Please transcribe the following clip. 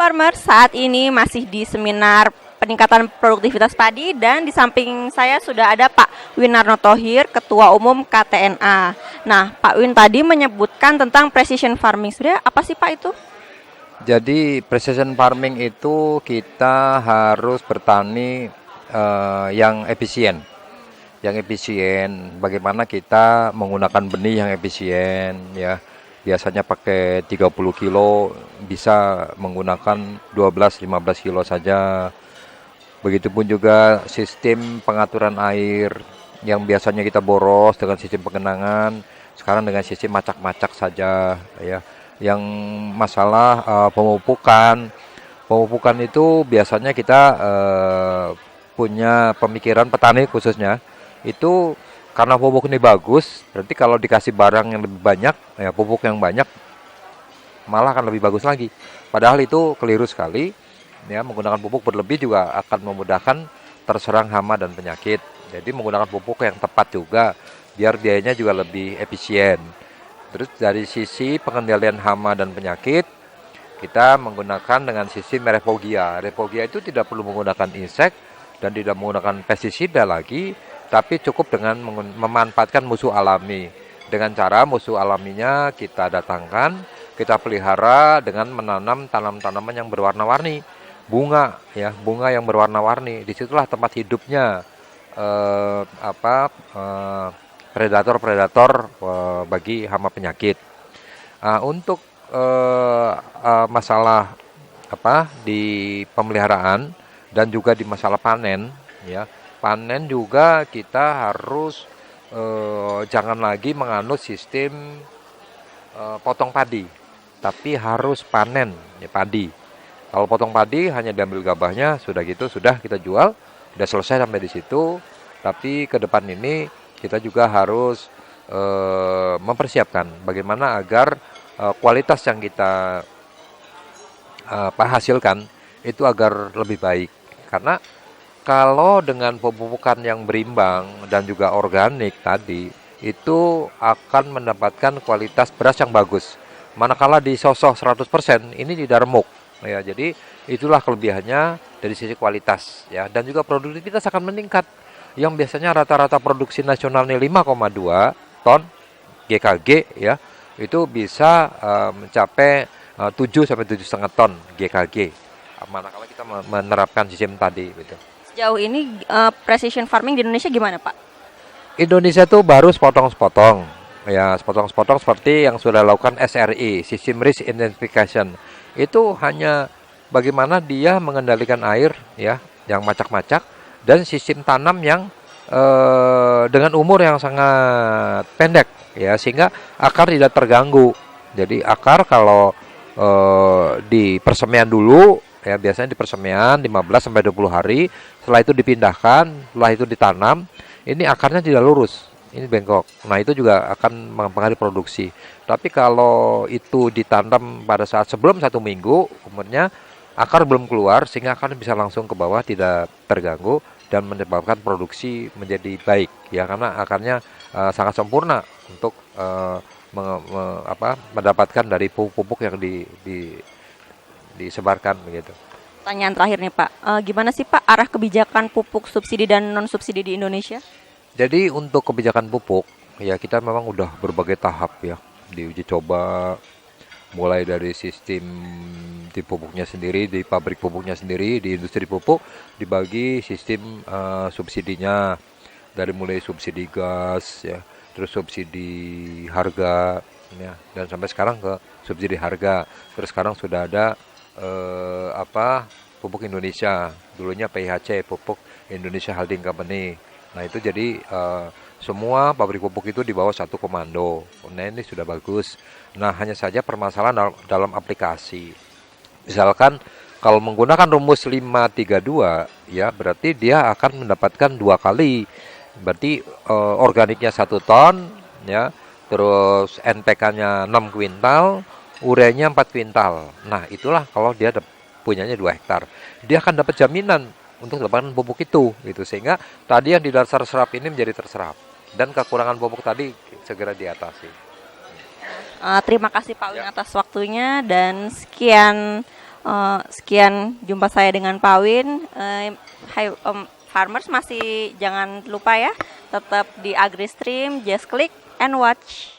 Farmer, saat ini masih di seminar peningkatan produktivitas padi dan di samping saya sudah ada Pak Winarno Thohir, Ketua Umum KTNA. Nah, Pak Win tadi menyebutkan tentang precision farming. Sebenarnya apa sih Pak itu? Jadi precision farming itu kita harus bertani yang efisien. Yang efisien, bagaimana kita menggunakan benih yang efisien ya. Biasanya pakai 30 kilo, bisa menggunakan 12-15 kilo saja. Begitupun juga sistem pengaturan air yang biasanya kita boros dengan sistem pengenangan, sekarang dengan sistem macak-macak saja ya. Yang masalah pemupukan itu biasanya kita punya pemikiran petani khususnya itu karena pupuk ini bagus, berarti kalau dikasih barang yang lebih banyak, ya pupuk yang banyak malah akan lebih bagus lagi. Padahal itu keliru sekali. Ya, menggunakan pupuk berlebih juga akan memudahkan terserang hama dan penyakit. Jadi menggunakan pupuk yang tepat juga biar biayanya juga lebih efisien. Terus dari sisi pengendalian hama dan penyakit, kita menggunakan dengan sistem refogia. Refogia itu tidak perlu menggunakan insek dan tidak menggunakan pestisida lagi, tapi cukup dengan memanfaatkan musuh alami. Dengan cara musuh alaminya kita datangkan, kita pelihara dengan menanam tanam-tanaman yang berwarna-warni. Bunga ya, bunga yang berwarna-warni. Disitulah tempat hidupnya predator-predator bagi hama penyakit. Untuk masalah di pemeliharaan dan juga di masalah panen ya. Panen juga kita harus jangan lagi menganut sistem potong padi, tapi harus panen ya, padi. Kalau potong padi hanya diambil gabahnya, sudah gitu sudah kita jual, sudah selesai sampai di situ. Tapi ke depan ini kita juga harus mempersiapkan bagaimana agar kualitas yang kita hasilkan itu agar lebih baik. Karena kalau dengan pemupukan yang berimbang dan juga organik tadi, itu akan mendapatkan kualitas beras yang bagus. Manakala di sosok 100%, ini tidak remuk. Ya, jadi itulah kelebihannya dari sisi kualitas ya, dan juga produktivitas akan meningkat. Yang biasanya rata-rata produksi nasionalnya 5,2 ton GKG ya, itu bisa mencapai 7 sampai 7,5 ton GKG. Manakala kita menerapkan sistem tadi gitu. Sejauh ini precision farming di Indonesia gimana Pak? Indonesia tuh baru sepotong-sepotong. Ya, sepotong-sepotong seperti yang sudah lakukan SRI, System Risk Identification. Itu hanya bagaimana dia mengendalikan air ya, yang macak-macak, dan sistem tanam yang dengan umur yang sangat pendek ya, sehingga akar tidak terganggu. Jadi akar kalau di persemian dulu ya, biasanya di persemian 15 sampai 20 hari, setelah itu dipindahkan, setelah itu ditanam, ini akarnya tidak lurus. Ini bengkok. Nah, itu juga akan mempengaruhi produksi. Tapi kalau itu ditanam pada saat sebelum 1 minggu umurnya, akar belum keluar sehingga akar bisa langsung ke bawah, tidak terganggu dan menyebabkan produksi menjadi baik ya, karena akarnya sangat sempurna untuk mendapatkan dari pupuk yang disebarkan begitu. Pertanyaan terakhir nih Pak, gimana sih Pak arah kebijakan pupuk subsidi dan non subsidi di Indonesia? Jadi untuk kebijakan pupuk ya, kita memang udah berbagai tahap ya, diuji coba mulai dari sistem di pupuknya sendiri, di pabrik pupuknya sendiri, di industri pupuk dibagi sistem subsidinya, dari mulai subsidi gas ya, terus subsidi harga ya, dan sampai sekarang ke subsidi harga. Terus sekarang sudah ada pupuk Indonesia, dulunya PIHC, Pupuk Indonesia Holding Company. Nah, itu jadi semua pabrik pupuk itu di bawah satu komando. Nah, ini sudah bagus. Nah, hanya saja permasalahan dalam aplikasi. Misalkan kalau menggunakan rumus 532 ya, berarti dia akan mendapatkan 2 kali. Berarti organiknya 1 ton ya, terus NPK-nya 6 kuintal, ureanya 4 kuintal. Nah, itulah kalau dia punyanya 2 hektar. Dia akan dapat jaminan untuk mendapatkan pupuk itu gitu, sehingga tadi yang di dasar serap ini menjadi terserap dan kekurangan pupuk tadi segera diatasi. Terima kasih Pak Win atas waktunya dan sekian Sekian jumpa saya dengan Pak Win. Hai farmers, masih jangan lupa ya, tetap di AgriStream, just click and watch.